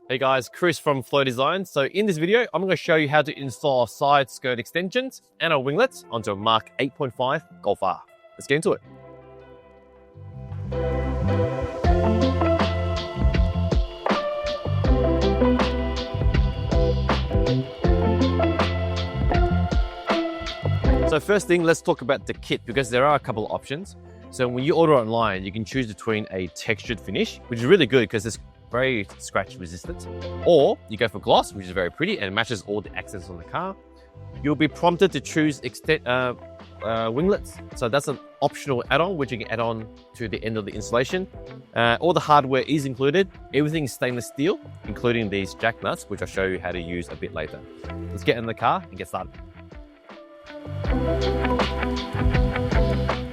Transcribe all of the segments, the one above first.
Hey guys, Chris from Flow Design. So in this video, I'm going to show you how to install side skirt extensions and a winglet onto a Mark 8.5 Golf R. Let's get into it. So first thing, let's talk about the kit because there are a couple of options. So when you order online, you can choose between a textured finish, which is really good because it's very scratch resistant, or you go for gloss, which is very pretty and matches all the accents on the car. You'll be prompted to choose winglets. So that's an optional add-on, which you can add on to the end of the installation. All the hardware is included. Everything is stainless steel, including these jack nuts, which I'll show you how to use a bit later. Let's get in the car and get started.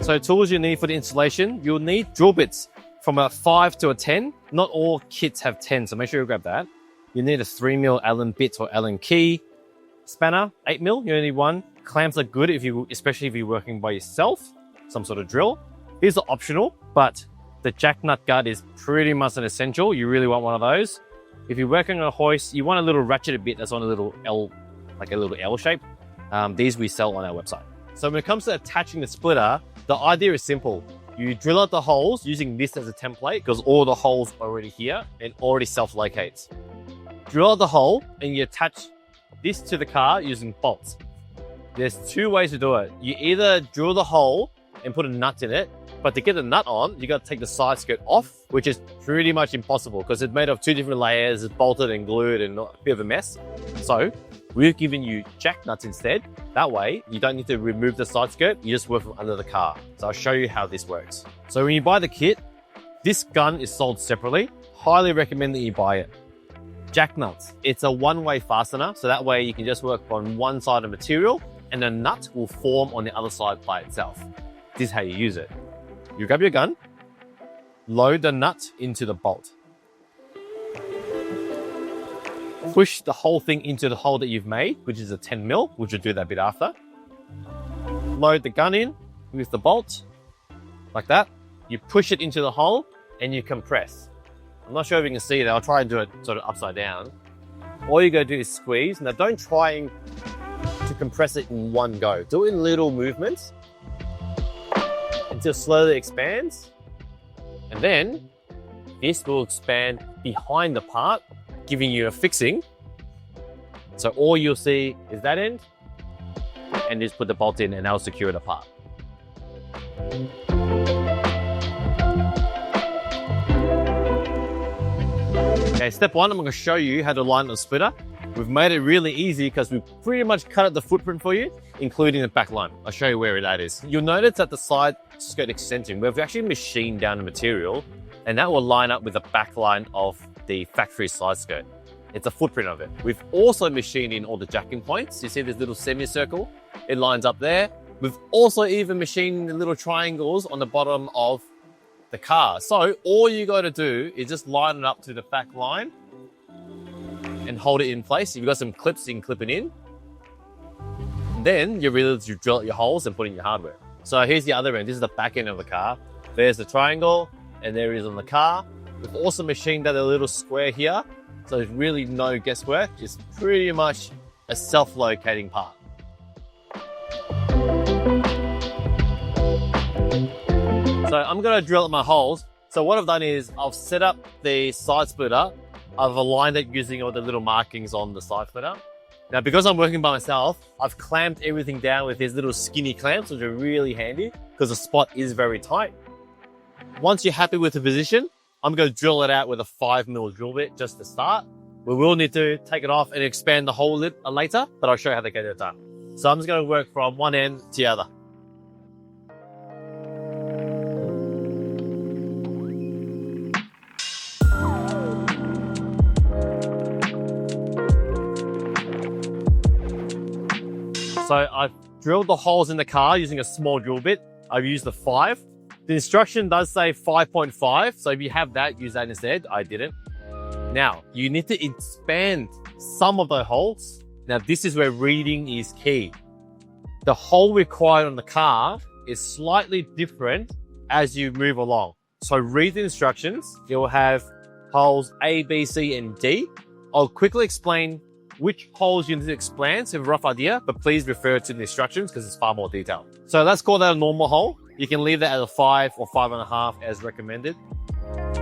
So tools you need for the installation, you'll need drill bits from a 5 to a 10. Not all kits have 10, so make sure you grab that. You need a 3mm Allen bit or Allen key. Spanner, 8mm, you only need one. Clamps are good, especially if you're working by yourself. Some sort of drill. These are optional, but the jack nut guard is pretty much an essential. You really want one of those. If you're working on a hoist, you want a little ratchet bit that's on a little L, like a little L shape. These we sell on our website. So when it comes to attaching the splitter, the idea is simple. You drill out the holes using this as a template because all the holes are already here and already self-locates. Drill out the hole and you attach this to the car using bolts. There's two ways to do it. You either drill the hole and put a nut in it, but to get the nut on, you got to take the side skirt off, which is pretty much impossible because it's made of two different layers, it's bolted and glued and a bit of a mess. So we've given you jack nuts instead. That way, you don't need to remove the side skirt, you just work from under the car. So I'll show you how this works. So when you buy the kit, this gun is sold separately. Highly recommend that you buy it. Jack nuts. It's a one-way fastener, so that way you can just work on one side of material and the nut will form on the other side by itself. This is how you use it. You grab your gun, load the nut into the bolt. Push the whole thing into the hole that you've made, which is a 10mm, which we'll do that bit after. Load the gun in with the bolt, like that. You push it into the hole and you compress. I'm not sure if you can see that. I'll try and do it sort of upside down. All you gotta do is squeeze. Now don't try to compress it in one go. Do it in little movements until it slowly expands. And then this will expand behind the part, giving you a fixing. So all you'll see is that end and just put the bolt in and that'll secure it apart. Okay, step one, I'm going to show you how to line the splitter. We've made it really easy because we've pretty much cut out the footprint for you, including the back line. I'll show you where that is. You'll notice that the side skirt extension, we've actually machined down the material and that will line up with the back line of the factory side skirt. It's a footprint of it. We've also machined in all the jacking points. You see this little semicircle? It lines up there. We've also even machined the little triangles on the bottom of the car. So all you got to do is just line it up to the back line and hold it in place. If you've got some clips, you can clip it in. And then you're ready to drill out your holes and put in your hardware. So here's the other end. This is the back end of the car. There's the triangle and there it is on the car. We've also machined out a little square here, so there's really no guesswork. It's pretty much a self-locating part. So I'm going to drill up my holes. So what I've done is I've set up the side splitter. I've aligned it using all the little markings on the side splitter. Now, because I'm working by myself, I've clamped everything down with these little skinny clamps, which are really handy because the spot is very tight. Once you're happy with the position, I'm going to drill it out with a 5mm drill bit just to start. We will need to take it off and expand the hole later, but I'll show you how to get it done. So I'm just going to work from one end to the other. So I've drilled the holes in the car using a small drill bit. I've used the 5. The instruction does say 5.5, so if you have that, use that instead. I didn't. Now, you need to expand some of the holes. Now, this is where reading is key. The hole required on the car is slightly different as you move along. So read the instructions. It will have holes A, B, C, and D. I'll quickly explain which holes you need to expand, so you have a rough idea, but please refer to the instructions because it's far more detailed. So let's call that a normal hole. You can leave that at a 5 or 5.5 as recommended.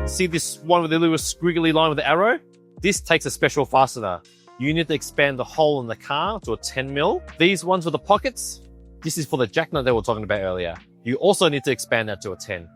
See this one with the little squiggly line with the arrow? This takes a special fastener. You need to expand the hole in the car to a 10 mil. These ones with the pockets, this is for the jack nut that we were talking about earlier. You also need to expand that to a 10.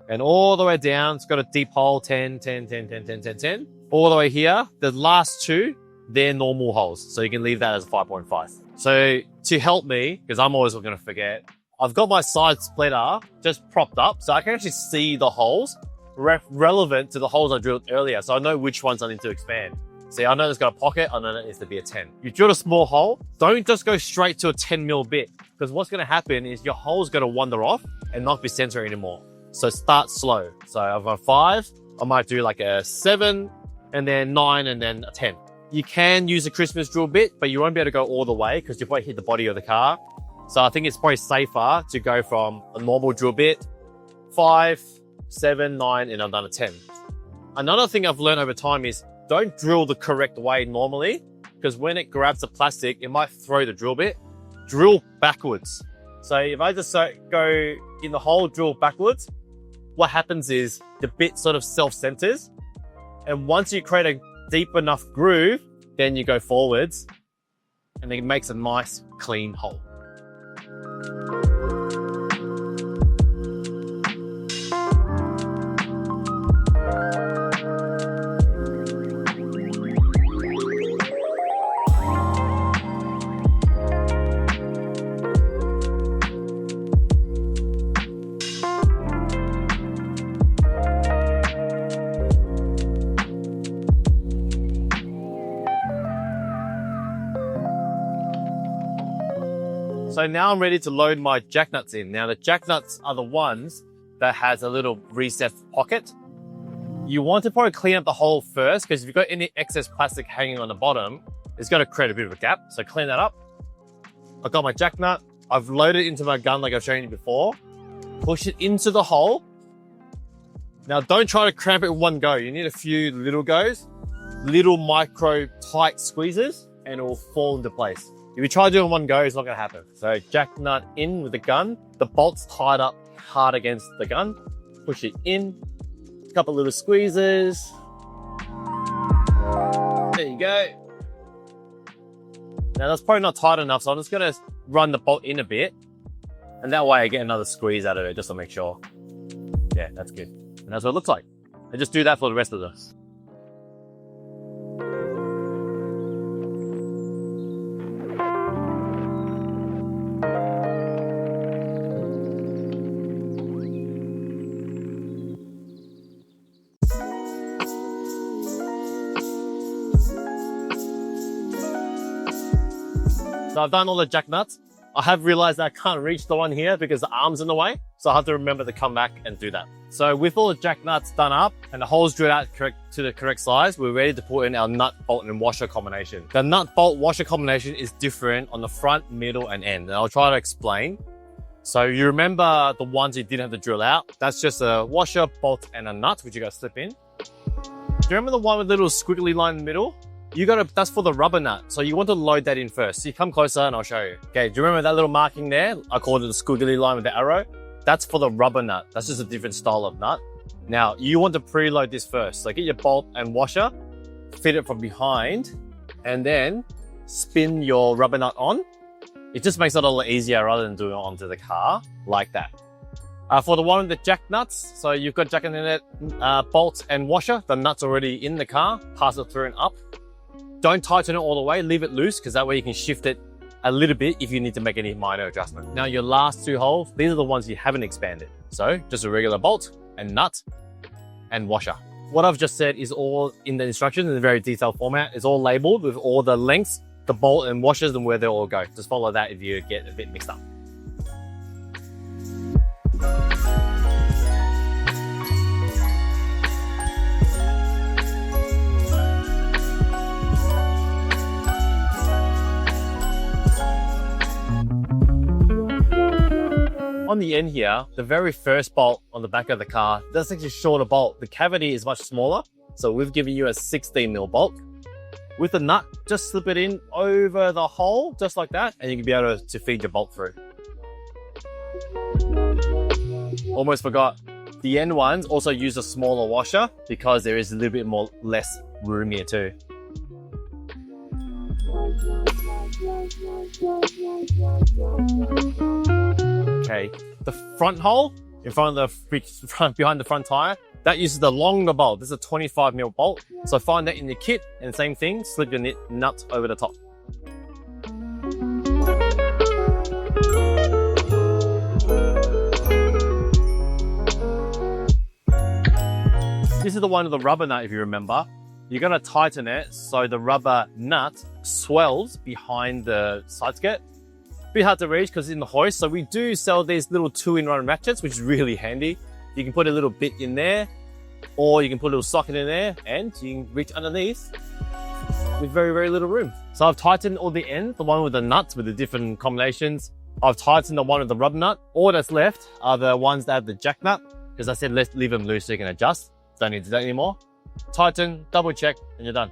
And all the way down, it's got a deep hole, 10, 10, 10, 10, 10, 10, 10. All the way here, the last two, they're normal holes. So you can leave that as a 5.5. So to help me, because I'm always going to forget, I've got my side splitter just propped up so I can actually see the holes relevant to the holes I drilled earlier. So I know which ones I need to expand. See, I know it's got a pocket, I know that needs to be a 10. You drill a small hole, don't just go straight to a 10 mil bit, because what's going to happen is your hole's going to wander off and not be center anymore. So start slow. So I've got 5, I might do like a 7, and then 9, and then a 10. You can use a Christmas drill bit, but you won't be able to go all the way because you probably hit the body of the car. So I think it's probably safer to go from a normal drill bit, 5, 7, 9, and I've done a 10. Another thing I've learned over time is don't drill the correct way normally, because when it grabs the plastic, it might throw the drill bit. Drill backwards. So if I just go in the hole, drill backwards, what happens is the bit sort of self-centers. And once you create a deep enough groove, then you go forwards and it makes a nice clean hole. So now I'm ready to load my jack nuts in. Now the jack nuts are the ones that has a little recessed pocket. You want to probably clean up the hole first, because if you've got any excess plastic hanging on the bottom, it's going to create a bit of a gap. So clean that up. I've got my jack nut. I've loaded it into my gun like I've shown you before. Push it into the hole. Now don't try to cramp it in one go. You need a few little goes, little micro tight squeezes, and it will fall into place. If you try to do it in one go, it's not going to happen. So jack nut in with the gun. The bolt's tied up hard against the gun. Push it in. A couple little squeezes. There you go. Now that's probably not tight enough, so I'm just going to run the bolt in a bit. And that way I get another squeeze out of it just to make sure. Yeah, that's good. And that's what it looks like. And just do that for the rest of this. So I've done all the jack nuts. I have realized that I can't reach the one here because the arm's in the way. So I have to remember to come back and do that. So with all the jack nuts done up and the holes drilled out to the correct size, we're ready to put in our nut, bolt, and washer combination. The nut, bolt, washer combination is different on the front, middle, and end. And I'll try to explain. So you remember the ones you didn't have to drill out? That's just a washer, bolt, and a nut, which you gotta slip in. Do you remember the one with the little squiggly line in the middle? That's for the rubber nut. So you want to load that in first. So you come closer and I'll show you. Okay, do you remember that little marking there? I called it the squiggly line with the arrow. That's for the rubber nut. That's just a different style of nut. Now, you want to preload this first. So get your bolt and washer, fit it from behind, and then spin your rubber nut on. It just makes it a lot easier rather than doing it onto the car like that. For the one with the jack nuts, so you've got jack in it, bolt and washer. The nut's already in the car. Pass it through and up. Don't tighten it all the way, leave it loose, because that way you can shift it a little bit if you need to make any minor adjustment. Now your last two holes, these are the ones you haven't expanded. So just a regular bolt and nut and washer. What I've just said is all in the instructions in a very detailed format. It's all labeled with all the lengths, the bolt and washers, and where they all go. Just follow that if you get a bit mixed up. On the end here, the very first bolt on the back of the car, that's actually a shorter bolt. The cavity is much smaller. So we've given you a 16mm bolt. With the nut, just slip it in over the hole, just like that, and you can be able to feed your bolt through. Almost forgot. The end ones also use a smaller washer because there is a little bit less room here too. Okay, the front hole in front of behind the front tire, that uses the longer bolt. This is a 25mm bolt. So find that in your kit, and same thing, slip your nut over the top. This is the one with the rubber nut, if you remember. You're gonna tighten it so the rubber nut swells behind the side skirt. Bit hard to reach because it's in the hoist, so we do sell these little 2-in-1 ratchets, which is really handy. You can put a little bit in there, or you can put a little socket in there, and you can reach underneath with very, very little room. So I've tightened all the ends, the one with the nuts with the different combinations. I've tightened the one with the rubber nut. All that's left are the ones that have the jack nut, because I said let's leave them loose so you can adjust. Don't need to do that anymore. Tighten, double check, and you're done.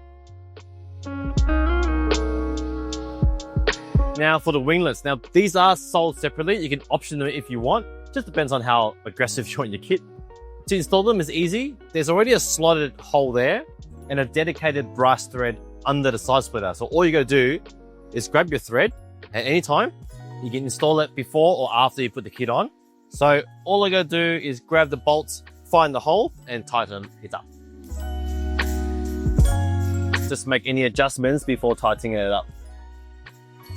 Now for the winglets. Now these are sold separately. You can option them if you want. Just depends on how aggressive you want your kit. To install them is easy. There's already a slotted hole there and a dedicated brass thread under the side splitter. So all you gotta do is grab your thread at any time. You can install it before or after you put the kit on. So all I gotta do is grab the bolts, find the hole, and tighten it up. Just make any adjustments before tightening it up.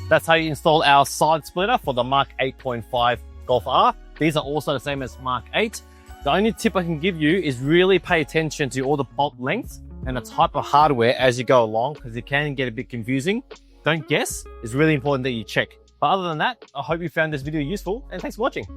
That's how you install our side splitter for the MK8.5 Golf R. These are also the same as Mark 8. The only tip I can give you is really pay attention to all the bolt lengths and the type of hardware as you go along, because it can get a bit confusing. Don't guess. It's really important that you check. But other than that, I hope you found this video useful, and thanks for watching.